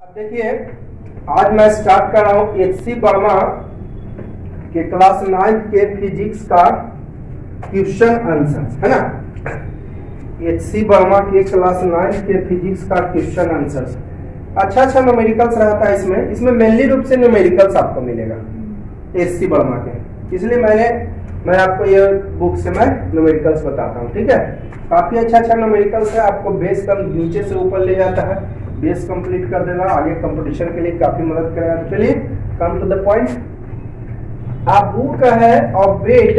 अब देखिए, आज मैं स्टार्ट कर रहा हूँ एच.सी. वर्मा के क्लास 9 के फिजिक्स का क्वेश्चन आंसर, है ना। एच.सी. वर्मा के क्लास 9 के फिजिक्स का क्वेश्चन आंसर अच्छा न्यूमेरिकल्स रहता है। इसमें मेनली रूप से न्यूमेरिकल्स आपको मिलेगा एच.सी. वर्मा के, इसलिए मैं आपको ये बुक से मैं न्यूमेरिकल्स बताता हूँ, ठीक है। काफी अच्छा न्यूमेरिकल्स है, आपको बेस का नीचे से ऊपर ले जाता है, बेस कंप्लीट कर देना, आगे कंपटीशन के लिए काफी मदद करेगा। तो चलिए कम टू द पॉइंट। आप बुक है of weight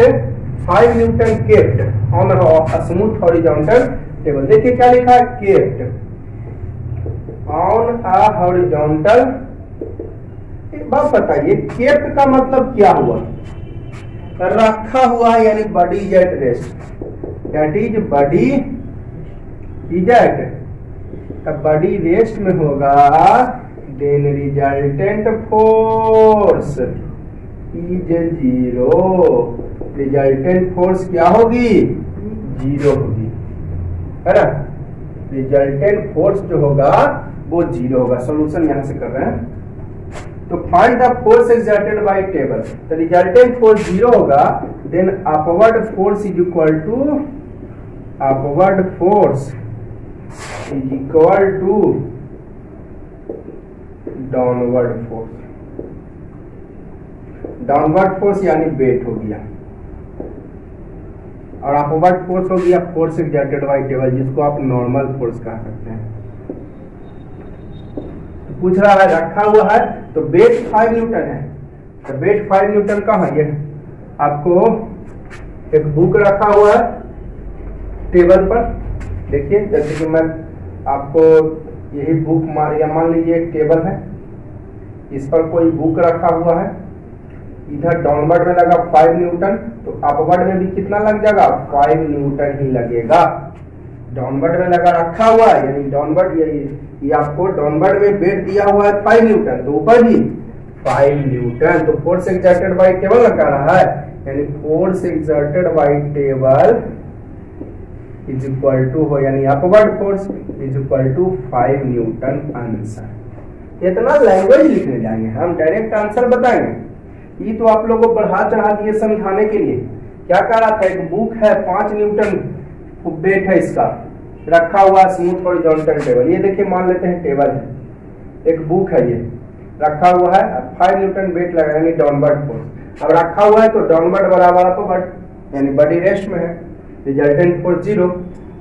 5 newton kept on a smooth horizontal table. देखिए क्या लिखा है, केप्ट ऑन अ हॉरिजॉन्टल। एक बात बताइए, केप्ट का मतलब क्या हुआ? रखा हुआ, यानी body is at rest, that is body is at, body rest में होगा, then resultant force is 0। Resultant force क्या होगी? 0 होगी, है ना। रिजल्टेंट फोर्स जो होगा वो 0 होगा। सॉल्यूशन यहां से कर रहे हैं, तो find the force exerted by table. तो रिजल्टेंट फोर्स 0 होगा, then upward force is equal to, upward force is equal to downward force. Downward force यानी वेट हो गया, और अपवर्ड फोर्स हो गया फोर्स एक्सर्टेड बाय टेबल, जिसको आप नॉर्मल फोर्स कह सकते हैं। तो पूछ रहा है रखा हुआ है, तो वेट 5 न्यूटन है। तो वेट 5 न्यूटन का है, ये आपको एक बुक रखा हुआ है टेबल पर। देखिए जैसे कि मैं आपको यही बुक मान लीजिए एक टेबल है, इस पर कोई बुक रखा हुआ है, इधर डाउनवर्ड में लगा 5 न्यूटन, तो अपवर्ड में भी कितना लग जाएगा? 5 न्यूटन ही लगेगा। डाउनवर्ड में लगा रखा हुआ है, यानी डाउनवर्ड, ये आपको डाउनवर्ड में वेट दिया हुआ है 5 न्यूटन, तो ऊपर भी 5 न्यूटन। तो फोर्स एक्सर्टेड बाय टेबल लगा रहा है, यानी force exerted by table is equal to हो, यानी upward force is equal to 5 newton answer. इतना लैंग्वेज लिखने जाएंगे हम, डायरेक्ट आंसर बताएंगे। ये तो आप लोगों को बढ़ा चढ़ा दिए समझाने के लिए। क्या कह रहा था, एक बुक है 5 न्यूटन वेट है, इसका रखा हुआ स्मूथ हॉरिजॉन्टल टेबल। ये देखिए मान लेते हैं टेबल है, एक बुक है, ये रखा हुआ है, 5 न्यूटन वेट लगा, यानी डाउनवर्ड फोर्स। अब रखा हुआ है तो डाउनवर्ड बराबर अपवर्ड, यानी बॉडी रेस्ट में है, रिजल्टेंट फोर्स 0।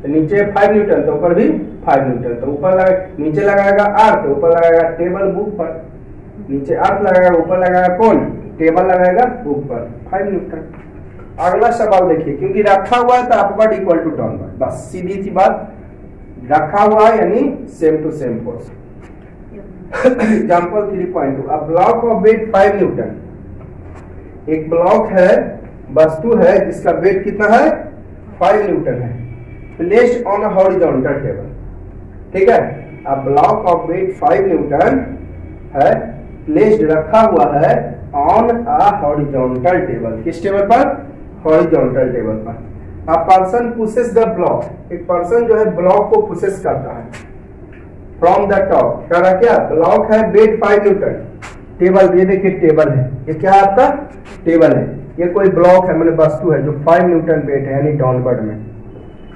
तो नीचे 5 न्यूटन, तो ऊपर भी 5 न्यूटन, तो ऊपर नीचे लगाएगा अर्थ, तो ऊपर लगाएगा टेबल बुक पर, नीचे अर्थ लगाएगा, ऊपर लगाएगा कौन? टेबल लगाएगा बुक पर, 5 न्यूटन। अगला सवाल देखिए, क्योंकि रखा हुआ है तो अपवर्ड इक्वल टू डाउनवर्ड, बस सीधी सी बात। रखा हुआ है यानी same to same force. Example 3.2, a block of weight 5 newton. एक ब्लॉक है, वस्तु है जिसका वेट कितना है? 5 न्यूटन है, placed on a horizontal table, ठीक है। A block of weight 5 newton है, प्लेस्ड रखा हुआ है ऑन अ हॉरिजॉन्टल टेबल। किस टेबल पर? हॉरिजॉन्टल टेबल पर। A person pushes the block, एक पर्सन जो है ब्लॉक को पुशेस करता है फ्रॉम द टॉप। कह रहा क्या? ब्लॉक है वेट 5 न्यूटन, टेबल, ये देखिए टेबल है, ये क्या है आपका? टेबल है। ये कोई ब्लॉक है, मैंने वस्तु है जो 5 न्यूटन वेट है, यानी डाउनवर्ड में।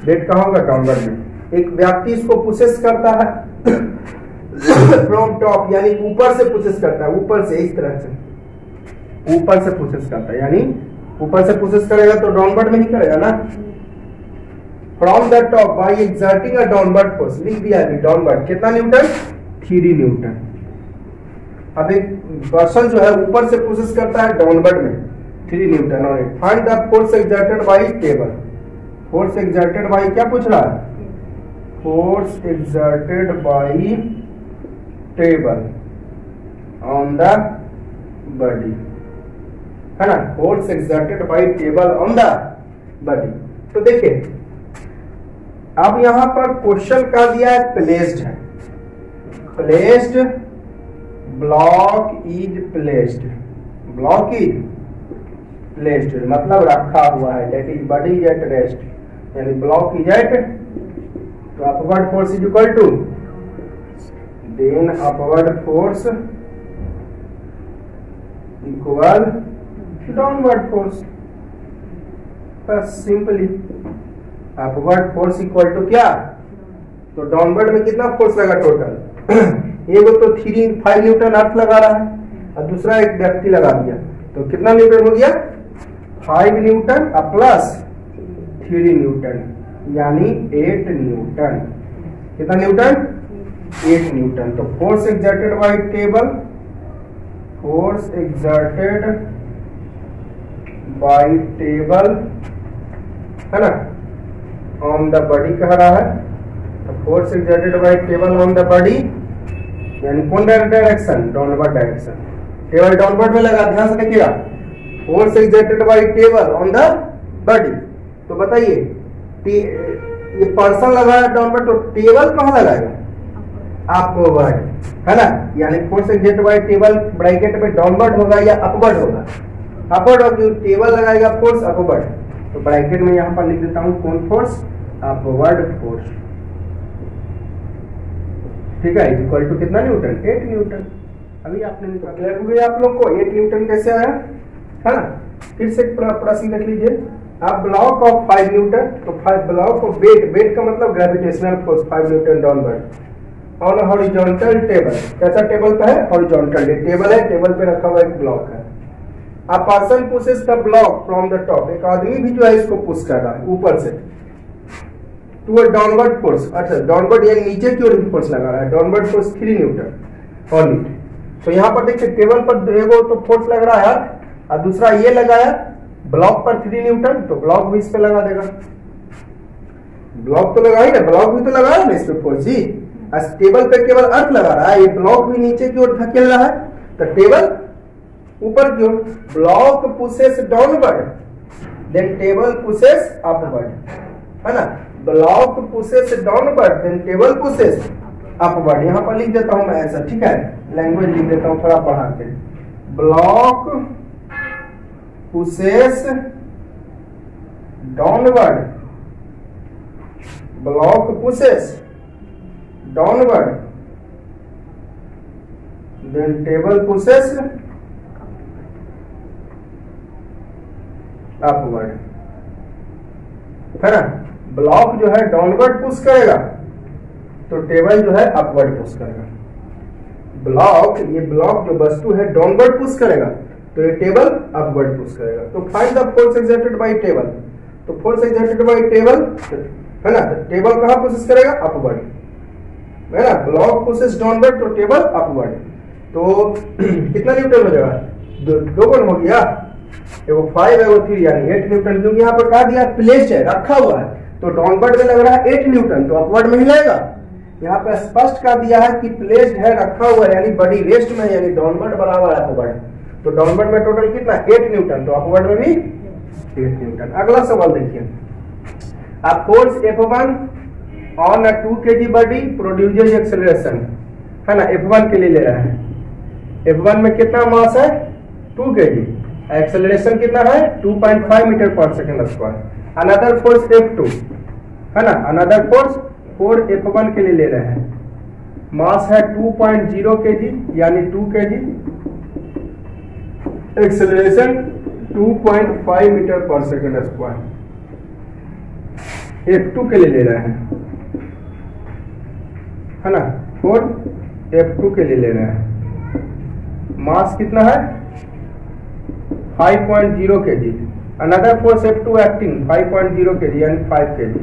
वेट कहाँ होगा? डाउनवर्ड में। एक व्यक्ति इसको पुशेस करता है फ्रॉम टॉप, यानी ऊपर से पुशेस करता है, ऊपर से, इस तरह से ऊपर से पुशेस करता है, यानी ऊपर से पुशेस करेगा तो डाउनवर्ड में ही करेगा ना। From the top bye exerting a downward force, लिख दिया है डाउनवर्ड कितना न्यूटन? 3 न्यूटन। अब एक पर्सन जो है ऊपर से पुशेस करता है डाउनवर्ड में 3 न्यूटन, और find the force exerted by table. Force exerted bye क्या पूछ रहा है? Force exerted by table on the body, है ना। Force exerted by table on the body. तो देखिए अब यहां पर क्वेश्चन का दिया है प्लेस्ड है, placed, block is placed, block is placed मतलब रखा हुआ है, that is body is at rest, यानी ब्लॉक इज एट, तो upward force is equal to then upward force equal downward force. बस simply upward force equal to क्या, तो downward में कितना फोर्स लगा टोटल एक तो 5 न्यूटन अर्थ लगा रहा है और दूसरा एक व्यक्ति लगा दिया, तो कितना न्यूटन हो गया 5 न्यूटन प्लस 3 न्यूटन यानी 8 न्यूटन। कितना न्यूटन 8 न्यूटन। तो force exerted by table, force exerted by table है ना ऑन द बॉडी कह रहा है। तो force exerted by table on the body यानी कौन direction, downward direction. Table downward में लगा, ध्यान से देखिएगा। Force exerted by table on the body, तो बताइए ये पर्सन लगा है डाउनवर्ड, तो टेबल कहाँ लगाएगा अपवर्ड है ना, यानी force exerted by table bracket में डाउनवर्ड होगा या अपवर्ड होगा, अपवर्ड होगी। टेबल लगाएगा फोर्स अपवर्ड, तो ब्रैकेट में यहां पर लिख देता हूं कौन फोर्स, अपवर्ड फोर्स। ठीक है, इक्वल टू कितना न्यूटन 8 न्यूटन। अभी आपने क्लियर हो गया आप लोग को 8 न्यूटन कैसे आया है ना। फिर से प्रश्न देख लीजिए आप, ब्लॉक ऑफ 5 न्यूटन, तो 5 ब्लॉक ऑफ वेट का मतलब gravitational force 5 Newton downward on horizontal table. कैसा टेबल पे है, हॉरिजॉन्टल टेबल है, टेबल पे रखा हुआ एक ब्लॉक है। A person pushes the block from the top, एक आदमी भी जो है इसको पुश कर रहा है ऊपर से टू अ डाउनवर्ड फोर्स। अच्छा डाउनवर्ड यानी नीचे की ओर फोर्स लगा रहा है, downward force 3 Newton on it. तो यहाँ पर देखिए टेबल पर एगो तो फोर्स लग रहा है और दूसरा ये लगाया ब्लॉक पर 3 न्यूटन, तो ब्लॉक भी इस पे लगा देगा। ब्लॉक तो लगा ही ना, ब्लॉक भी तो लगा है ना इस पे फोर्स जी। टेबल पे केवल अर्थ लगा रहा है, ये ब्लॉक भी नीचे की ओर धकेल रहा है, तो टेबल ऊपर की ओर। Block pushes downward then table pushes upward है ना। Block pushes downward then table pushes upward. यहां पर लिख देता हूं मैं ऐसा, ठीक है, लैंग्वेज लिख देता हूं थोड़ा पढ़ा के। Block pushes downward, block pushes downward then table pushes upward है ना। ब्लॉक जो है डाउनवर्ड पुश करेगा तो टेबल जो है अपवर्ड पुश करेगा। ब्लॉक, ये ब्लॉक जो वस्तु है डाउनवर्ड पुश करेगा तो ये टेबल अपवर्ड पुश करेगा। तो find the force exerted by table, तो फोर्स एक्सर्टेड बाय टेबल है ना, तो टेबल कहां पुश करेगा अपवर्ड है ना। ब्लॉक पुशेस डाउनवर्ड तो टेबल अपवर्ड, तो कितना न्यूटन हो जाएगा, दो गुण हो गया, एगो 5 एगो 3 यानी 8 न्यूटन। क्योंकि यहाँ पर कहा दिया प्लेस्ड है, रखा हुआ है, तो डाउनवर्ड में लग रहा है 8 न्यूटन, तो अपवर्ड में ही लगेगा। यहाँ पे स्पष्ट कर दिया है कि प्लेस्ड है, रखा हुआ है, यानी बॉडी रेस्ट में, यानी डाउनवर्ड बराबर है अपवर्ड। तो डाउनवर्ड में टोटल कितना 8 न्यूटन, तो अपवर्ड में भी 8 न्यूटन। अगला सवाल देखिए, आप force F1 on a 2 kg body produces acceleration है ना, F1 के लिए ले रहा है। F1 में कितना मास है 2 kg, एक्सेलरेशन कितना है 2.5 मीटर पर second square. Another force F2 है ना, अनदर फोर्स 4 F1 के लिए ले रहे हैं, मास है 2.0 kg यानी 2 kg, एक्सेलरेशन 2.5 मीटर पर सेकंड स्क्वायर। F2 के लिए ले रहे हैं है ना, 4 F2 के लिए ले रहे हैं, मास कितना है 5.0 kg। Another force F2 acting 5.0 kg यानी 5 kg।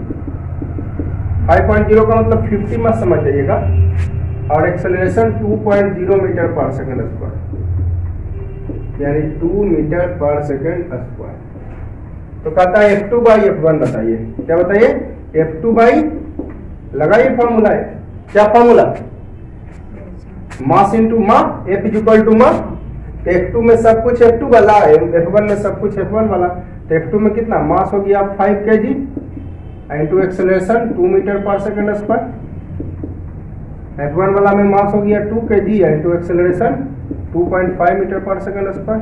5.0 का मतलब 50 मत समझ जाइएगा, और एक्सेलरेशन 2.0 मीटर पर सेकंड स्क्वायर यानी 2 मीटर पर सेकंड स्क्वायर। तो कहता है F2 बाई F1 बताइए, क्या बताइए F2 बाई, लगाइए फॉर्मूला है, क्या फॉर्मूला, मास इंटू मा, F इज इक्वल टू मा। F2 में सब कुछ F2 वाला है, F1 में सब कुछ F1 वाला, तो F2 में कितना मास हो गया 5 kg इंटू एक्सेलरेशन 2 मीटर पर सेकंड स्क्वायर। F1 वाला में मास हो गया 2 kg इंटू एक्सेलरेशन 2.5 मीटर पर सेकंड स्क्वायर।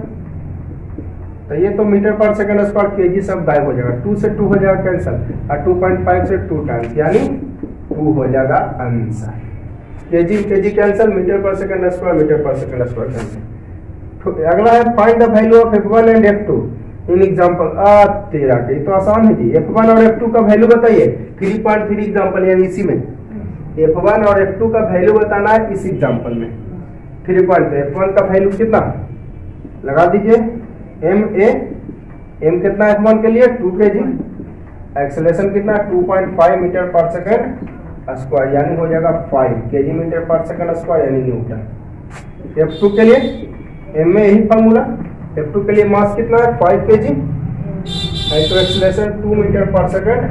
तो ये तो मीटर पर सेकंड स्क्वायर, kg सब गायब हो जाएगा, 2 से 2 हो जाएगा कैंसिल, और 2.5 से 2 टाइम्स यानी 2 हो जाएगा आंसर। केजी कैंसिल, मीटर पर सेकंड स्क्वायर कैंसिल। अगला है find the value of F1 and F2 in example. तेरा के तो आसान है जी। F1 और F2 का वैल्यू बताइए। 3.3 एग्जांपल यानी इसी में F1 और F2 का वैल्यू बताना है इस एग्जांपल में। 3. F1 का वैल्यू कितना लगा दीजिए, m कितना F1 के लिए 2 kg, एक्सेलरेशन कितना 2.5 मीटर पर सेकंड स्क्वायर यानी हो जाएगा 5 kg मीटर पर सेकंड स्क्वायर यानी न्यूटन। F2 के लिए m में यही फॉर्मूला। F2 के लिए मास कितना है 5 kg, एक्सेलरेशन 2 मीटर पर सेकंड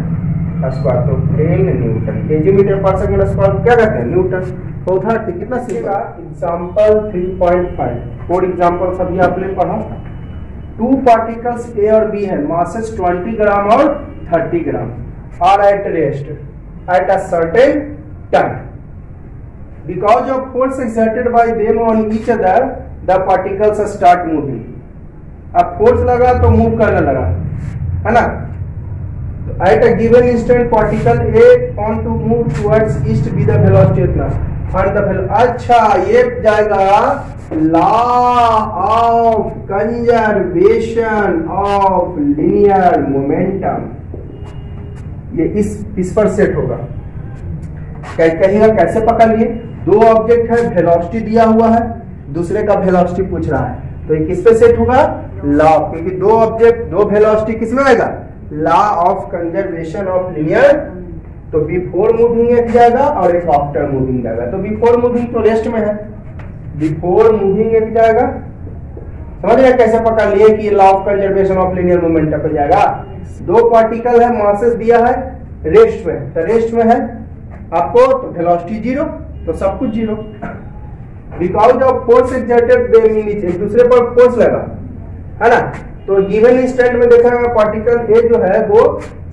स्क्वायर तो 10 न्यूटन। kg मीटर पर सेकंड स्क्वायर क्या कहते हैं न्यूटन। चौथा कितना सीखा एग्जांपल 3.5 4 एग्जांपल सभी आपने पढ़ा। 2 पार्टिकल्स A और B है, मासेस 20 ग्राम और 30 gram are at rest at a certain time because of force exerted by them on each other the particles start moving। अब फोर्स लगा तो मूव करने लगा है ना। At a given instant particle A on to move towards east with the velocity इतना and the अच्छा ये जाएगा law of conservation of linear momentum. ये इस पर सेट होगा। कहेगा कैसे पकड़ लिए, दो ऑब्जेक्ट है, वेलोसिटी दिया हुआ है, दूसरे का वेलोसिटी पूछ रहा है तो ये किस पे सेट होगा लॉ, क्योंकि दो ऑब्जेक्ट दो वेलोसिटी किस में आएगा law of conservation of linear. तो बिफोर मूविंग एक जाएगा और एक आफ्टर मूविंग जाएगा। तो बिफोर मूविंग तो रेस्ट में है, बिफोर मूविंग एक जाएगा। समझ रहे कैसे पकड़ लिए कि law of conservation of linear momentum पे जाएगा। दो पार्टिकल है, मासेस दिया है, रेस्ट में, तो रेस्ट में है आपको तो वेलोसिटी 0 तो सब कुछ 0। Because of force exerted they mean एक दूसरे पर फोर्स लगा है ना। तो गिवन इंस्टेंट में देखा है पार्टिकल A जो है वो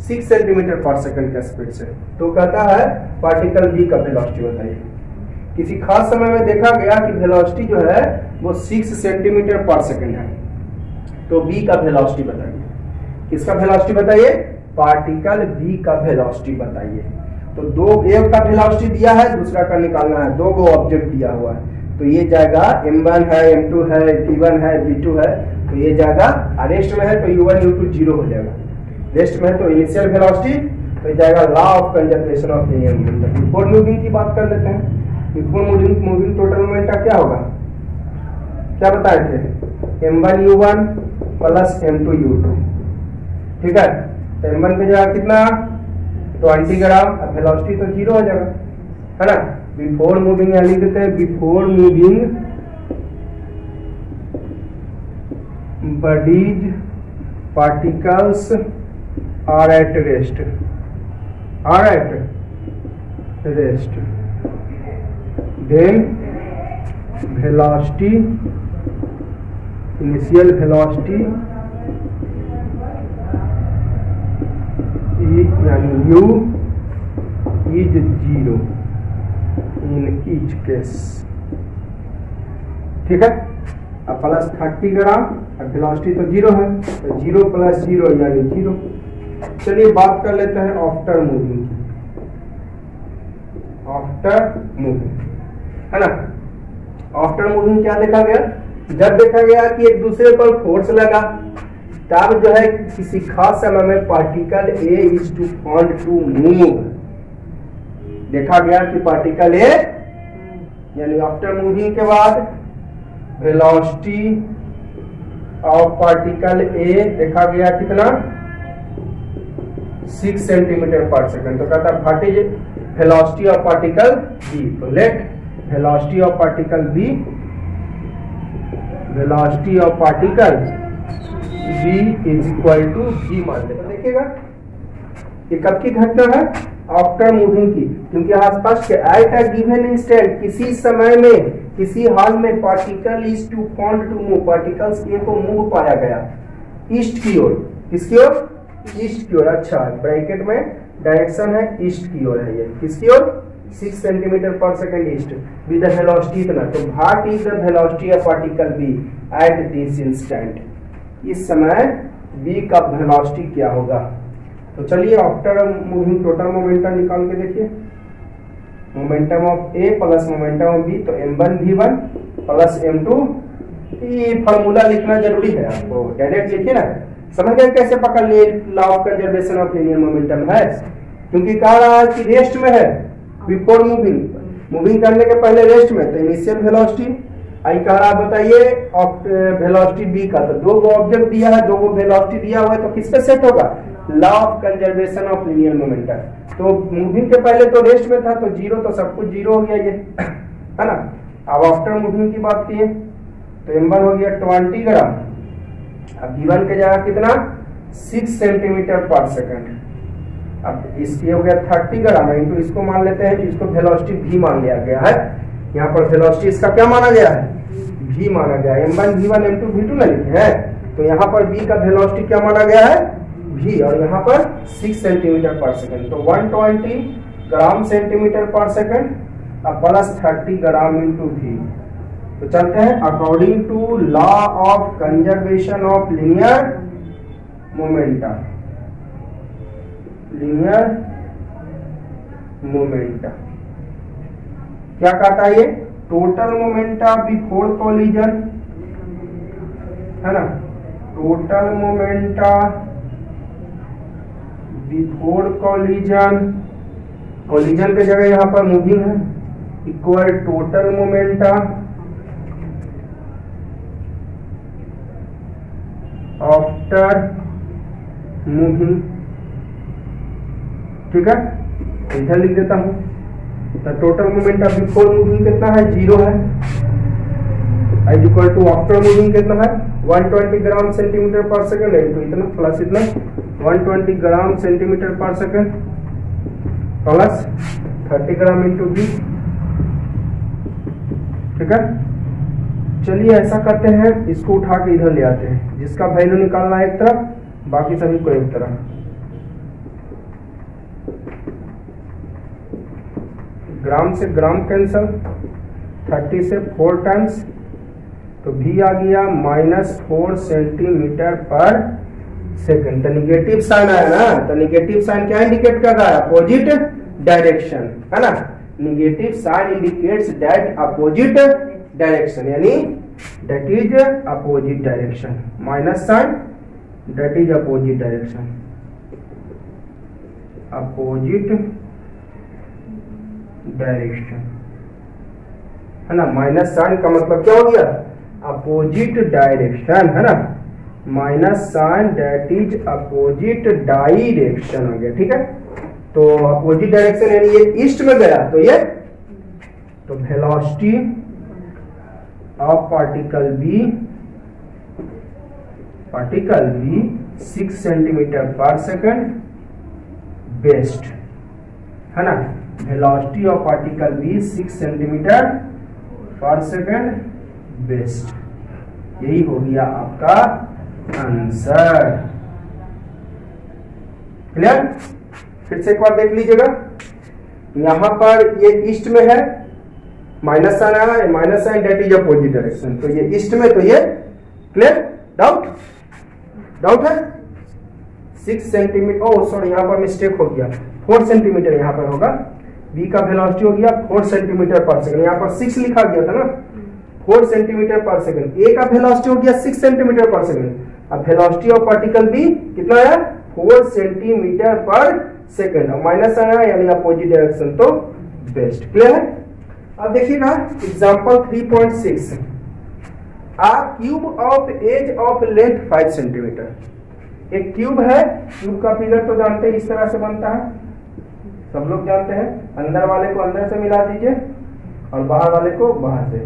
6 सेंटीमीटर पर सेकंड का स्पीड से, तो कहता है पार्टिकल B का वेलोसिटी बताइए। किसी खास समय में देखा गया कि वेलोसिटी जो है वो 6 सेंटीमीटर पर सेकंड है, तो B का वेलोसिटी बताइए। किसका वेलोसिटी बताइए, पार्टिकल B का वेलोसिटी बताइए। तो दो एक का वेलोसिटी दिया है, दूसरा का निकालना है, दो गो ऑब्जेक्ट दिया हुआ है तो ये जाएगा m1 है, m2 है, t1 है, t2 है तो ये जाएगा। रेस्ट में है तो u1 u2 0 हो जाएगा। रेस्ट में है तो इनिशियल वेलोसिटी तो ये जाएगा law of conservation of linear momentum. Before moving की बात कर लेते हैं। बिफोर मूविंग टोटल मोमेंटम क्या होगा, क्या बताए थे m1 u1 plus m2 u2। ठीक है, तो m1 पे जाएगा कितना 20 ग्राम, वेलोसिटी तो 0 हो जाएगा है ना। बिफोर मूविंग लिख देते हैं before moving bodies particles are at rest, are at rest, then velocity initial velocity यानी u is 0 in each case। ठीक है, अब प्लस 30 ग्राम, अब वेलोसिटी तो 0 है तो 0 प्लस 0 यानी 0। चलिए बात कर लेते हैं आफ्टर मूविंग की। आफ्टर मूविंग है ना, आफ्टर मूविंग क्या देखा गया, जब देखा गया कि एक दूसरे पर फोर्स लगा तब जो है किसी खास समय में particle A is to want to move। देखा गया कि पार्टिकल A यानी आफ्टर मूविंग के बाद वेलोसिटी ऑफ पार्टिकल A देखा गया कितना 6 सेंटीमीटर पर सेकंड। तो कहता है what is velocity of particle B। तो let velocity of particle B, velocity of particle v is equal to v मान लेते। देखिएगा ये कब की घटना है, आफ्टर मूविंग की, क्योंकि यहाँ स्पष्ट है एट अ गिवन इंस्टेंट किसी समय में किसी हाल में particle is to want to move, particles A को मूव पाया गया ईस्ट की ओर। किसकी ओर, ईस्ट की ओर। अच्छा ब्रैकेट में डायरेक्शन है ईस्ट की ओर है, ये किसकी ओर 6 सेंटीमीटर पर second east with the velocity इतना। तो what is the velocity of particle B at this instant, इस समय B का वेलोसिटी क्या होगा। तो चलिए आफ्टर मूविंग टोटल मोमेंटम निकाल के देखिए। Momentum of A plus momentum of B, तो m1 v1 प्लस m2। ये फॉर्मूला लिखना जरूरी है आपको, डायरेक्ट लिखिए ना, समझ गए कैसे पकड़ लिए law of conservation of linear momentum है, क्योंकि कह रहा है कि रेस्ट में है बिफोर मूविंग, मूविंग करने के पहले रेस्ट में, तो इनिशियल वेलोसिटी आई कह रहा बताइए वेलोसिटी बी का, तो दो ऑब्जेक्ट दिया है, दो वेलोसिटी दिया हुआ है, तो किस पे सेट होगा, law of conservation of linear momentum. तो मूविंग के पहले तो रेस्ट में था, तो जीरो, तो सब कुछ जीरो हो गया ये, है ना। अब आफ्टर मूविंग की बात किए तो m1 हो गया 20 ग्राम, अब v1 के जगह कितना 6 सेंटीमीटर पर सेकंड, अब इसकी हो गया 30 ग्राम इंटू इसको मान लेते हैं, इसको वेलोसिटी v मान लिया गया है, यहाँ पर वेलोसिटी इसका क्या माना गया है, v माना गया है, m1 v1 m2 v2 ना लिखे हैं, तो यहाँ पर v का वेलोसिटी क्या माना गया है, v, और यहाँ पर 6 सेंटीमीटर पर सेकंड, तो 120 ग्राम सेंटीमीटर पर सेकंड, अब प्लस 30 ग्राम इंटू v। तो चलते हैं according to law of conservation of linear momentum, linear momentum क्या कहता है ये, टोटल मोमेंटा बिफोर कोलिजन, है ना, total momenta before collision, collision के जगह यहां पर मूविंग है, equal total momenta after moving, ठीक है, इधर लिख देता हूं, तो total moment of before moving कितना है, 0 है, is equal to after moving कितना है 120 ग्राम सेंटीमीटर पर सेकंड, इनटू इतना प्लस इतना 120 ग्राम सेंटीमीटर पर second plus 30 gram into v, ठीक है। चलिए ऐसा करते हैं, इसको उठा के इधर ले आते हैं, जिसका वैल्यू निकालना है एक तरफ, बाकी सभी को एक तरफ। ग्राम से ग्राम कैंसल, 30 से 4 टाइम्स, तो v आ गया -4 सेंटीमीटर पर सेकंड, तो निगेटिव साइन आया ना, तो निगेटिव साइन क्या इंडिकेट कर रहा है, अपोजिट डायरेक्शन, है ना, negative sign indicates that opposite direction, यानी that is opposite direction, minus sign that is opposite direction, opposite direction, है ना, माइनस साइन का मतलब क्या हो गया, अपोजिट डायरेक्शन, है ना, minus sign that is opposite direction हो गया, ठीक है। तो अपोजिट डायरेक्शन यानी ये ईस्ट में गया, तो ये, तो velocity of particle B 6 centimetre पर सेकंड बेस्ट, है ना, velocity of particle B 6 centimetre पर सेकंड बेस्ट, यही हो गया आपका आंसर। क्लियर, फिर से एक बार देख लीजिएगा, यहां पर ये ईस्ट में है, माइनस साइन आया है, minus sign that is opposite direction, तो ये ईस्ट में, तो ये क्लियर, डाउट है 6 सेंटीमीटर, ओ सॉरी यहाँ पर मिस्टेक हो गया, 4 सेंटीमीटर यहाँ पर होगा, v का वेलोसिटी हो गया 4 सेंटीमीटर पर सेकंड, यहाँ पर 6 लिखा गया था ना, 4 सेंटीमीटर पर सेकंड, a का वेलोसिटी हो गया 6 सेंटीमीटर पर सेकंड, अब वेलोसिटी ऑफ पार्टिकल b कितना आया 4 सेंटीमीटर पर सेकंड, और माइनस आया यानी अपोजिट डायरेक्शन, तो बेस्ट। क्लियर है। अब देखिएगा example 3.6, a cube of edge of length 5 centimetre, एक क्यूब है, क्यूब का फिगर तो जानते हैं इस तरह से बनता है, सब लोग जानते हैं, अंदर वाले को अंदर से मिला दीजिए और बाहर वाले को बाहर से,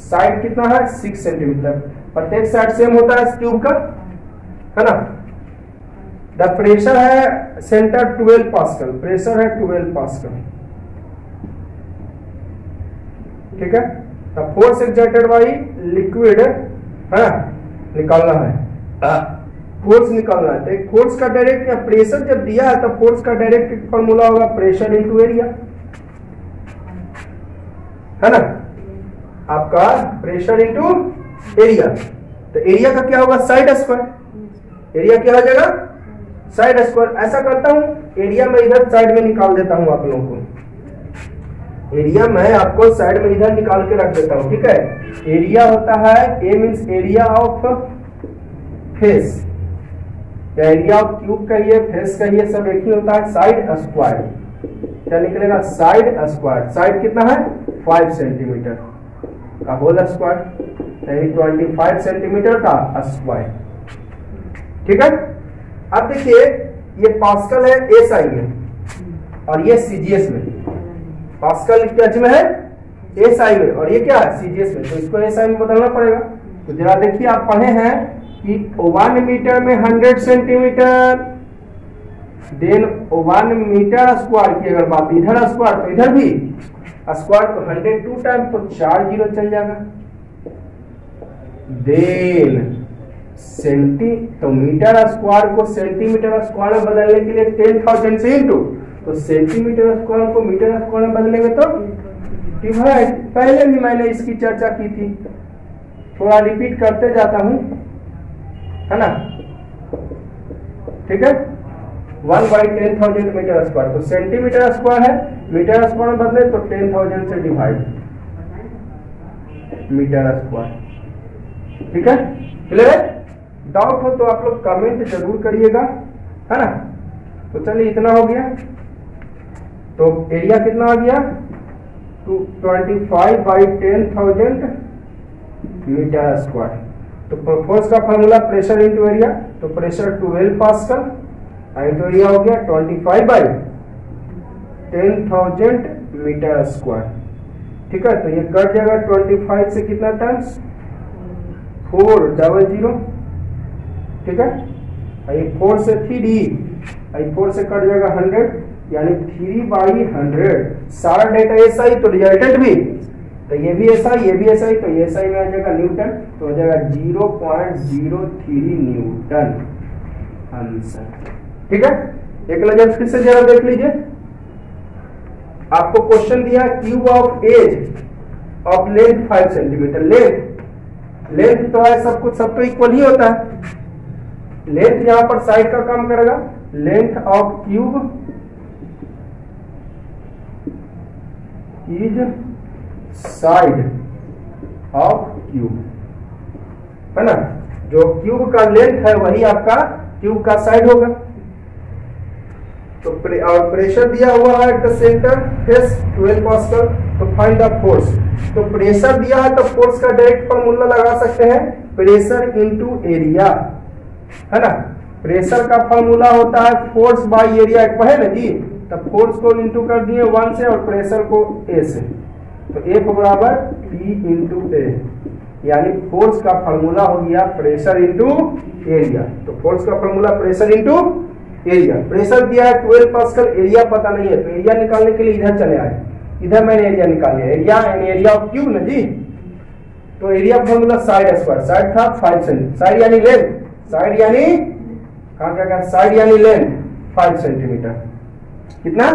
साइड कितना है 6 सेंटीमीटर, प्रत्येक साइड सेम होता है इस क्यूब का, है ना। द प्रेशर है सेंटर 12 पास्कल, प्रेशर है 12 पास्कल, ठीक है। The force exerted by liquid, है निकालना है, फोर्स निकालना है, तो एक फोर्स का डायरेक्ट या प्रेशर जब दिया है तब फोर्स का डायरेक्ट फॉर्मूला होगा प्रेशर इनटू एरिया, है ना, आपका प्रेशर इनटू एरिया, तो एरिया का क्या होगा साइड स्क्वायर, एरिया क्या हो जाएगा साइड स्क्वायर। ऐसा करता हूं एरिया में इधर साइड में निकाल देता हूं आप लोगों को, एरिया मैं आपको साइड में इधर निकाल के रख देता हूँ, ठीक है। एरिया होता है ए मीन्स एरिया ऑफ फेस, या एरिया ऑफ क्यूब कहिए, फेस कहिए, सब एक ही होता है। साइड स्क्वायर क्या निकलेगा, साइड स्क्वायर। साइड कितना है 5 सेंटीमीटर का होल स्क्वायर, यानी 25 सेंटीमीटर का स्क्वायर, ठीक है। अब देखिए ये पास्कल है एसआई में और ये सीजीएस में। पास्कल टच में है एसआई में और ये क्या है सीजीएस में, तो इसको एसआई में बदलना पड़ेगा। तो जरा देखिए आप पढ़े हैं कि 1 मीटर में 100 सेंटीमीटर, देन 1 मीटर स्क्वायर की अगर बात इधर स्क्वायर तो इधर भी स्क्वायर, तो 102 टाइम तो 4 जीरो चल जाएगा। देन तो मीटर स्क्वायर को सेंटीमीटर स्क्वायर में बदलने के लिए 10,000 से इंटू, तो सेंटीमीटर स्क्वायर को मीटर स्क्वायर में बदलेंगे तो डिवाइड। पहले भी मैंने इसकी चर्चा की थी, थोड़ा रिपीट करते जाता हूं, है ना, ठीक है। 1/10,000 मीटर स्क्वायर, तो सेंटीमीटर स्क्वायर है, मीटर स्क्वायर में बदले तो 10,000 से डिवाइड मीटर स्क्वायर, ठीक है। क्लियर है? डाउट हो तो आप लोग कमेंट जरूर करिएगा, है ना। तो चलिए इतना हो गया, तो एरिया कितना आ गया 25/10,000 मीटर स्क्वायर। तो फोर्स का फॉर्मूला प्रेशर इंटू एरिया, तो प्रेशर 12 पास्कल, तो एरिया हो गया 25/10,000 मीटर स्क्वायर, ठीक है। तो ये कट जाएगा 25 से कितना टाइम्स 400, ठीक है। ये 4 से 3D, 4 से कट जाएगा 100, यानी 3/100। सारा डेटा एसआई तो रिजल्टेंट भी, तो ये भी एसआई, ये भी एसआई, तो ये एसआई में आ जाएगा न्यूटन, तो हो जाएगा 0.03 न्यूटन आंसर, ठीक है। एक नजर फिर से जरा देख लीजिए, आपको क्वेश्चन दिया cube of edge of length 5 centimetre. Length तो है सब कुछ, सब तो इक्वल ही होता है। लेंथ यहां पर साइड का काम करेगा, length of cube is side of cube, है ना। जो क्यूब का लेंथ है वही आपका क्यूब का साइड होगा। तो और प्रेशर दिया हुआ है at the centre face 12 pascal, तो फाइंड द फोर्स। तो प्रेशर दिया है तो फोर्स का डायरेक्ट फॉर्मूला लगा सकते हैं, प्रेशर इनटू एरिया, है ना। प्रेशर का फॉर्मूला होता है फोर्स बाय एरिया, पढ़े ना जी। तब फोर्स को इंटू कर दिए 1 से और प्रेशर को ए से, तो F बराबर P इंटू ए, यानी फोर्स का फॉर्मूला हो गया प्रेशर इंटू एरिया। तो फोर्स का formula pressure into area. Pressure दिया है 12 पास्कल, एरिया पता नहीं है, तो एरिया निकालने के लिए इधर चले आए, इधर मैंने एरिया निकाल लिया, एरिया यानी एरिया ऑफ क्यूब ना जी। तो area formula side square, side था 5 सेंटीमीटर, साइड यानी लेंथ, साइड यानी कहां क्या, साइड यानी लेंथ 5 सेंटीमीटर, कितना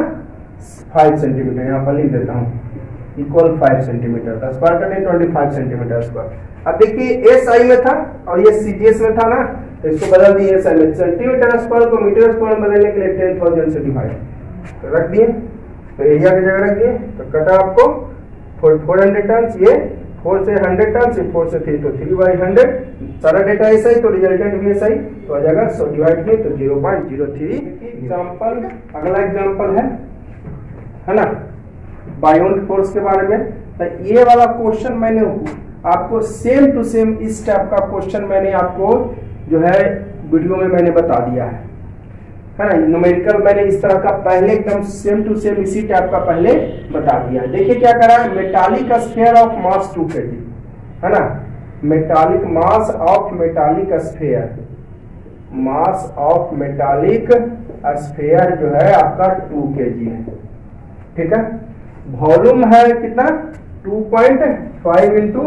5 सेंटीमीटर, यहाँ पर लिख देता हूँ इक्वल 5 सेंटीमीटर का स्क्वायर करने 25 सेंटीमीटर स्क्वायर। अब देखिए एसआई में था और ये सीजीएस में था ना, तो इसको बदल दिए एसआई में, सेंटीमीटर स्क्वायर को मीटर स्क्वायर में बदलने के लिए 10,000 से डिवाइड तो रख दिए, तो एरिया की जगह रख दिए, तो कटा आपको 400 टर्म्स, ये 4 से 100 टर्म्स, 4 से 3 तो 3/100, सारा डेटा एसआई तो रिजल्टेंट भी एसआई, तो आ जाएगा 100 डिवाइड किए तो 0.03। एग्जाम्पल, अगला एग्जाम्पल है ना बायोंट फोर्स के बारे में। तो ये वाला क्वेश्चन मैंने आपको सेम टू सेम इस टाइप का क्वेश्चन मैंने आपको जो है वीडियो में मैंने बता दिया है ना। न्यूमेरिकल मैंने इस तरह का पहले एकदम सेम टू सेम इसी टाइप का पहले बता दिया है। देखिए क्या करा है, metallic sphere of mass 2 kg, है ना। Metallic mass of metallic sphere, mass of metallic sphere जो है आपका 2 kg है, ठीक है। वॉल्यूम है कितना 2.5 into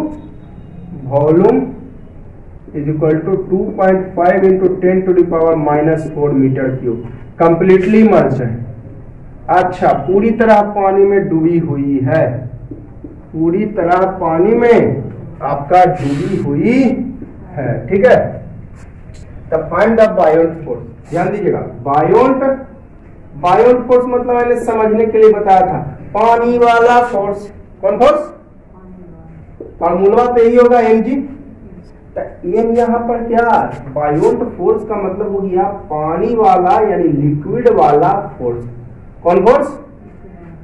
volume is equal to 2.5 into 10⁻⁻⁴ metre cube. Completely merge है, अच्छा पूरी तरह पानी में डूबी हुई है, पूरी तरह पानी में आपका डूबी हुई है, ठीक है। तब फाइंड द बायोंट फोर्स, ध्यान दीजिएगा बायोंट फोर्स मतलब मैंने समझने के लिए बताया था, पानी वाला फोर्स। कौन फोर्स? फॉर्मूला तो यही होगा mg। एम यहाँ पर क्या, बायोट फोर्स का मतलब हो गया पानी वाला यानी लिक्विड वाला फोर्स। कौन फोर्स?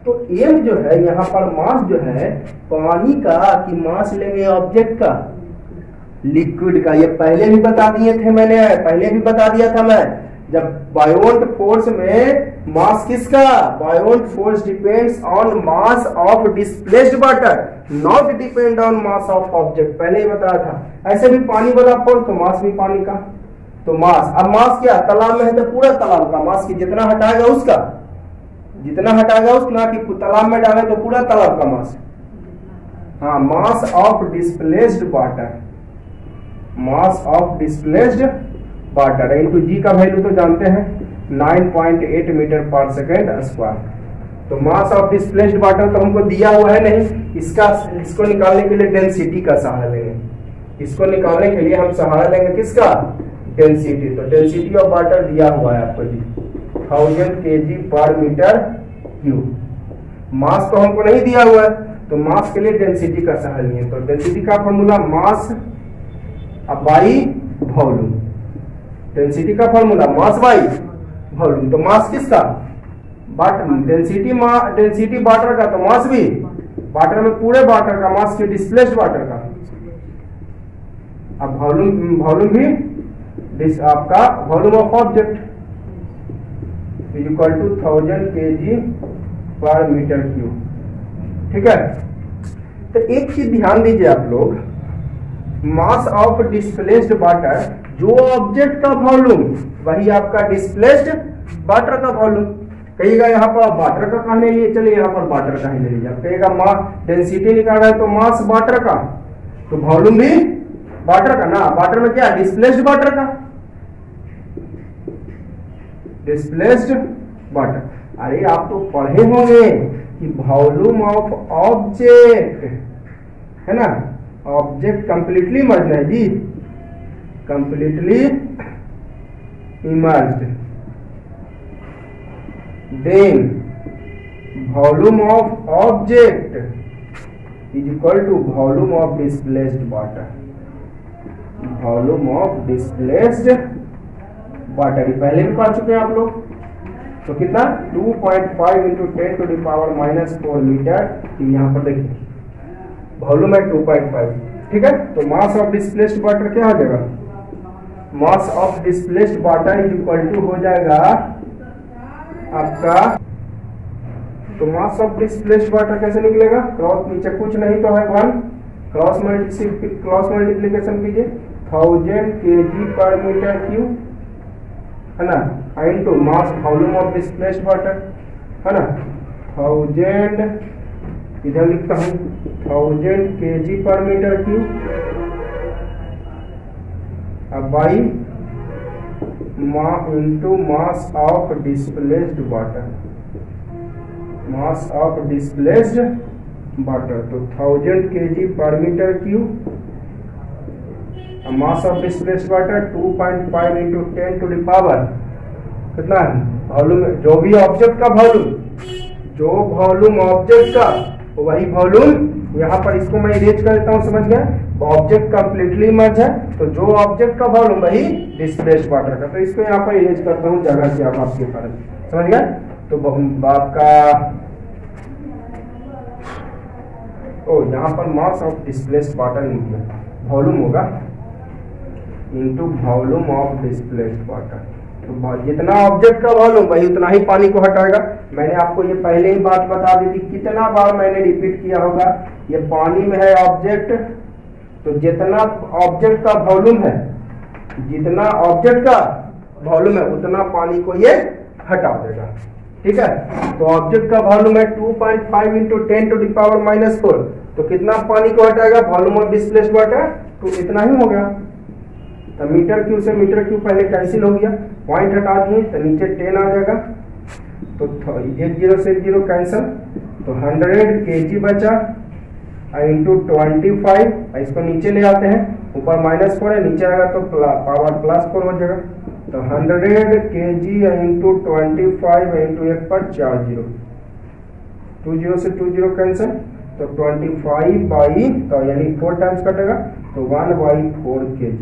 तो एम जो है यहाँ पर मास जो है पानी का कि मास लेंगे ऑब्जेक्ट का, लिक्विड का। ये पहले भी बता दिए थे मैंने, पहले भी बता दिया था मैं, जब बायोट फोर्स में मास किसका, Biot force depends on mass of displaced water, not depend on mass of object, पहले ही बताया था। ऐसे भी पानी वाला फोर्स तो मास भी पानी का, तो मास, अब मास क्या तालाब में है तो पूरा तालाब का मास, की जितना हटाएगा उसका, जितना हटाएगा उतना, कि तालाब में डाले तो पूरा तालाब का मास। हाँ, mass of displaced water, mass of displaced water into G का वैल्यू तो जानते हैं 9.8 मीटर पर सेकेंड स्क्वायर। तो मास ऑफ डिस्प्लेस्ड वाटर तो हमको दिया हुआ है नहीं, इसको निकालने के लिए डेंसिटी का सहारा लेंगे। इसको निकालने के लिए हम सहारा लेंगे किसका, डेंसिटी। तो डेंसिटी ऑफ वाटर दिया हुआ है आपको जी 1000 kg पर मीटर क्यूब। मास तो हमको नहीं दिया हुआ है, तो मास के लिए डेंसिटी का सहारा लिए। तो डेंसिटी का formula mass by volume, density का फॉर्मूला मास बाई वॉल्यूम। तो मास किसका, डेंसिटी वाटर का, तो मास भी वाटर में पूरे वाटर का मास की डिस्प्लेस्ड वाटर का। अब वॉल्यूम भी आपका volume of object is equal to 1000 kg पर मीटर क्यूब। ठीक है, तो एक चीज ध्यान दीजिए आप लोग, मास ऑफ डिस्प्लेस्ड वाटर, जो ऑब्जेक्ट का वॉल्यूम वही आपका डिस्प्लेस्ड वाटर का वॉल्यूम। कहिएगा यहाँ पर आप वाटर का कहाँ ले लिए, चलिए यहाँ पर वाटर का ही ले लीजिए। कहिएगा मास डेंसिटी निकाल रहा है तो मास वाटर का, तो वॉल्यूम भी वाटर का ना, वाटर में क्या डिस्प्लेस्ड वाटर का, डिस्प्लेस्ड वाटर। अरे आप तो पढ़े होंगे कि वॉल्यूम ऑफ ऑब्जेक्ट है ना, ऑब्जेक्ट कंप्लीटली मर्ज है जी, completely immersed, then volume of object is equal to volume of displaced water, volume of displaced water. पहले भी पढ़ चुके हैं आप लोग। तो कितना 2.5 into 10 to the power -4 metre. यहाँ पर देखिए वॉल्यूम है 2.5। ठीक है, तो मास ऑफ डिस्प्लेस्ड वाटर क्या हो जाएगा, mass of displaced water is equal to हो जाएगा आपका, तो मास ऑफ डिस्प्लेस्ड वाटर कैसे निकलेगा, क्रॉस नीचे कुछ नहीं तो है 1, क्रॉस मल्टीप्लीकेशन कीजिए 1000 kg पर मीटर क्यूब है ना, into mass volume of displaced water है ना, 1000, इधर लिखता हूं 1000 kg पर मीटर क्यूब, अब by into mass of displaced water, mass of displaced water. तो 1000 kg पर metre cube, mass of displaced water 2.5 into 10 to the power कितना है वॉल्यूम, जो भी ऑब्जेक्ट का वॉल्यूम, जो वॉल्यूम ऑब्जेक्ट का वही वॉल्यूम। यहाँ पर इसको मैं इरेज कर देता हूँ, समझ गए, ऑब्जेक्ट कंप्लीटली इमर्ज है तो जो ऑब्जेक्ट का वॉल्यूम वही डिस्प्लेस्ड वाटर का। तो इसको यहाँ पर इरेज करता हूँ जगह से, आप आपके कारण समझ गए। तो आपका यहाँ पर mass of displaced water volume होगा into volume of displaced water. तो जितना ऑब्जेक्ट का वॉल्यूम वही उतना ही पानी को हटाएगा। मैंने आपको ये पहले ही बात बता दी थी, कितना बार मैंने रिपीट किया होगा, ये पानी में है ऑब्जेक्ट, तो जितना ऑब्जेक्ट का वॉल्यूम है, जितना ऑब्जेक्ट का वॉल्यूम है उतना पानी को ये हटा देगा। ठीक है, तो ऑब्जेक्ट का वॉल्यूम है 2.5 इंटू 10 टू द पावर -4, तो कितना पानी को हटाएगा, वॉल्यूम ऑफ डिस्प्लेस्ड वाटर, तो इतना ही हो गया। तो मीटर क्यूब से मीटर क्यूब पहले कैंसिल हो गया, पॉइंट हटा दिए तो नीचे 10 आ जाएगा, तो 1 0 से 1 0 कैंसिल, तो 100 kg बचा इंटू 25, इसको नीचे ले आते हैं, ऊपर -4 है, नीचे आएगा तो पावर +4 हो जाएगा। तो 100 kg इंटू 25 इंटू 1 पर 4 0, 20 से 20 कैंसिल, तो 25 बाई, तो यानी 4 टाइम्स कटेगा, तो 1/4 kg।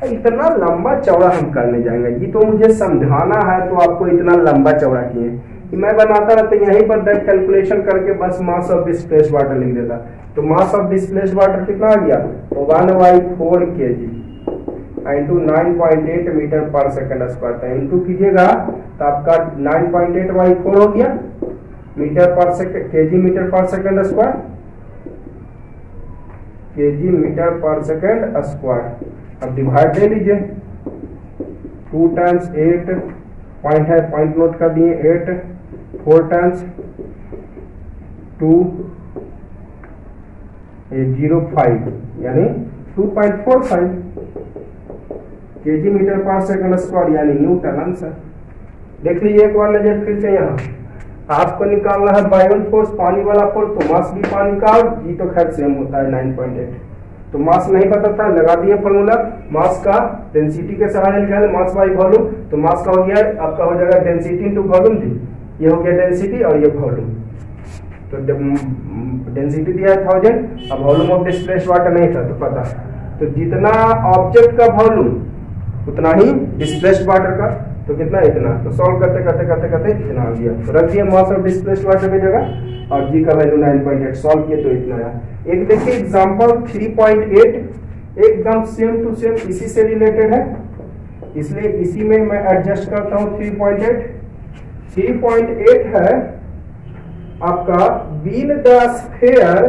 इतना लंबा चौड़ा हम करने जाएंगे, ये तो मुझे समझाना है, तो आपको इतना लंबा चौड़ा किए कि मैं बनाता रहता यहीं पर डायरेक्ट कैलकुलेशन करके बस मास ऑफ डिस्प्लेस्ड वाटर लिख देता। तो मास ऑफ डिस्प्लेस्ड वाटर कितना आ गया, तो 1/4 kg इंटू 9.8 मीटर पर सेकंड स्क्वायर था। इंटू कीजिएगा तो आपका 9.8/4 हो गया मीटर पर सेकंड, केजी मीटर पर सेकंड स्क्वायर, केजी मीटर पर सेकंड स्क्वायर। अब डिवाइड दे लीजिए, 2 टाइम्स 8 पॉइंट है, पॉइंट नोट कर दिए, 8 4 टाइम्स 2 0.5 यानी 2.45 केजी मीटर पर सेकंड स्क्वायर यानी न्यूटन आंसर। देख लीजिए एक बार नजर फिर से, यहाँ आपको निकालना है बायोन फोर्स, पानी वाला फोर्स, तो मास भी पानी का और जी तो खैर सेम होता है 9.8। तो मास नहीं पता था, लगा दिए फॉर्मूला, मास का डेंसिटी के सहारे लिखा है मास बाई वॉल्यूम, तो मास का हो गया आपका हो जाएगा डेंसिटी इनटू वॉल्यूम जी, ये हो गया डेंसिटी और ये वॉल्यूम। तो डेंसिटी दिया है 1000, अब वॉल्यूम ऑफ डिस्प्लेस्ड वाटर नहीं था तो पता, तो जितना ऑब्जेक्ट का वॉल्यूम उतना ही डिस्प्लेस्ड वाटर का, तो कितना इतना, तो सॉल्व करते करते करते करते इतना आ गया, तो रख दिया मास ऑफ डिस्प्लेस्ड वाटर की जगह और जी का वैल्यू 9.8, सॉल्व किए तो इतना आया। एक देखिए एग्जांपल 3.8 एकदम सेम टू सेम इसी से रिलेटेड है, इसलिए इसी में मैं एडजस्ट करता हूं। 3.8 है आपका, bill the sphere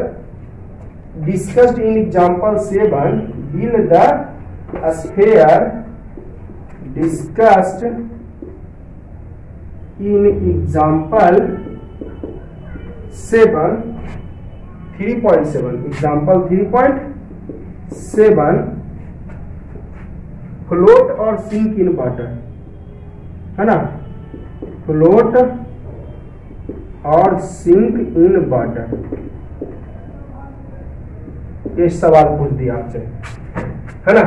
discussed in example 7, bill the sphere discussed in example 7 3.7 example 3.7 float और sink in water, है ना, float और sink in water, ये सवाल पूछ दिया आपसे, है ना,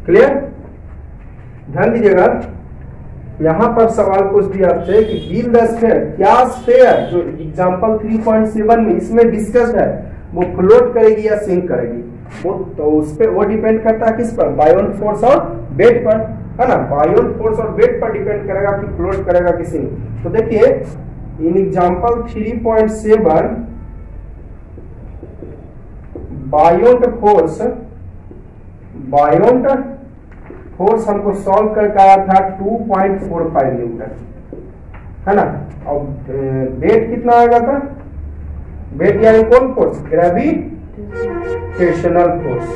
क्लियर। ध्यान दीजिएगा, यहां पर सवाल पूछ दिया आपसे कि बिल द स्फीयर, क्या स्फीयर जो एग्जांपल 3.7 में इसमें डिस्कस्ड है वो फ्लोट करेगी या सिंक करेगी, वो तो उस पे वो डिपेंड करता है किस पर, बायोन फोर्स और वेट पर, है ना, बायोन फोर्स और वेट पर डिपेंड करेगा कि फ्लोट करेगा कि सिंक। तो देखिए इन एग्जांपल 3.7 बायोन फोर्स हमको सॉल्व करके आया था 2.45 न्यूटन, है ना, और वेट कितना आएगा था, वेट यानी कौन force, gravitational force,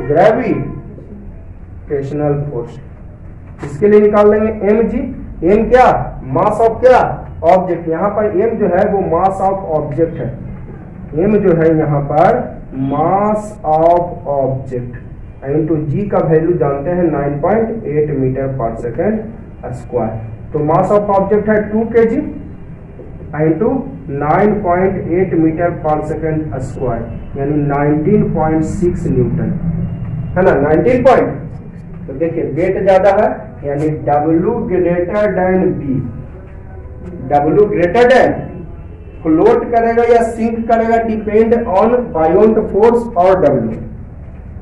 gravitational force, इसके लिए निकाल लेंगे एम जी। एम क्या, मास ऑफ क्या, ऑब्जेक्ट, यहाँ पर एम जो है वो मास ऑफ ऑब्जेक्ट है, एम जो है यहाँ पर मास ऑफ ऑब्जेक्ट, इंटू जी का वैल्यू जानते हैं 9.8 मीटर पर सेकेंड स्क्वायर, तो मास ऑफ ऑब्जेक्ट है 2 kg इंटू 9.8 मीटर पर सेकेंड स्क्वायर यानी 19.6 न्यूटन, है ना, 19 पॉइंट। तो देखिए वेट ज्यादा है यानी W greater than B, W greater than, float करेगा या सिंक करेगा डिपेंड ऑन बायोन फोर्स और W,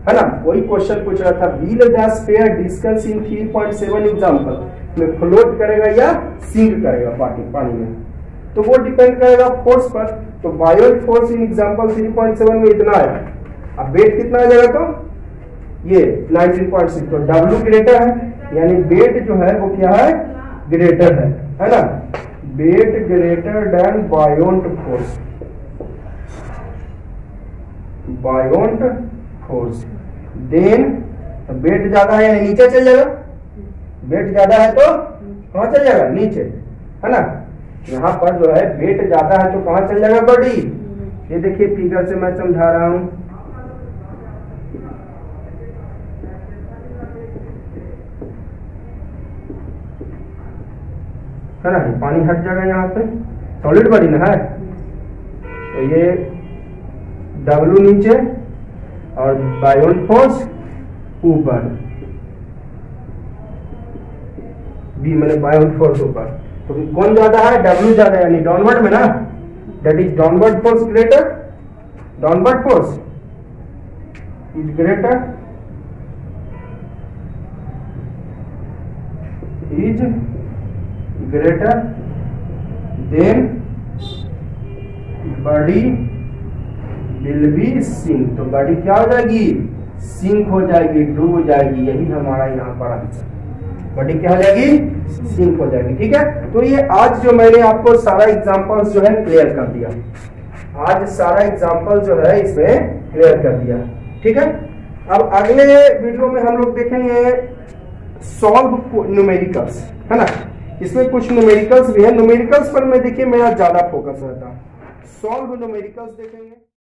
है ना। वही क्वेश्चन पूछ रहा था, wheel the sphere discuss in 3.7 example में फ्लोट करेगा या सिंक करेगा पानी में, तो वो डिपेंड करेगा फोर्स पर। तो बायोन फोर्स इन एग्जांपल 3.7 में इतना आया, अब वेट कितना आ जाएगा, तो ये 19.6, तो W ग्रेटर है यानी वेट जो है वो क्या है, ग्रेटर है ना, weight greater than buoyant force, buoyant force, then weight ज्यादा है यानी नीचे चल जाएगा, वेट ज्यादा है तो कहां चल जाएगा, नीचे, है ना। यहाँ पर जो है वेट ज्यादा है तो कहां चल जाएगा, बॉडी, ये देखिए फिगर से मैं समझा रहा हूं, है ना, पानी हट जाएगा यहाँ पे, सॉलिड बॉडी ना है, तो ये W नीचे और बायोन फोर्स ऊपर, B मैंने बायोन फोर्स ऊपर, तो क्योंकि कौन ज्यादा है, W ज्यादा है, यानी डाउनवर्ड में ना, that is downward force greater, downward force is greater, is greater than body will be sink। तो बॉडी क्या हो जाएगी, सिंक हो जाएगी, डूब जाएगी। यही हमारा यहाँ पर आंसर, बॉडी क्या हो जाएगी, सिंक हो जाएगी। ठीक है, तो ये आज जो मैंने आपको सारा एग्जांपल्स जो है क्लियर कर दिया, आज सारा एग्जांपल जो है इसमें क्लियर कर दिया। ठीक है, अब अगले वीडियो में हम लोग देखेंगे सॉल्व न्यूमेरिकल्स, है ना। इसमें कुछ न्यूमेरिकल्स भी है, न्यूमेरिकल्स पर मैं देखिए मेरा ज्यादा फोकस रहता है, सॉल्व न्यूमेरिकल्स देखेंगे।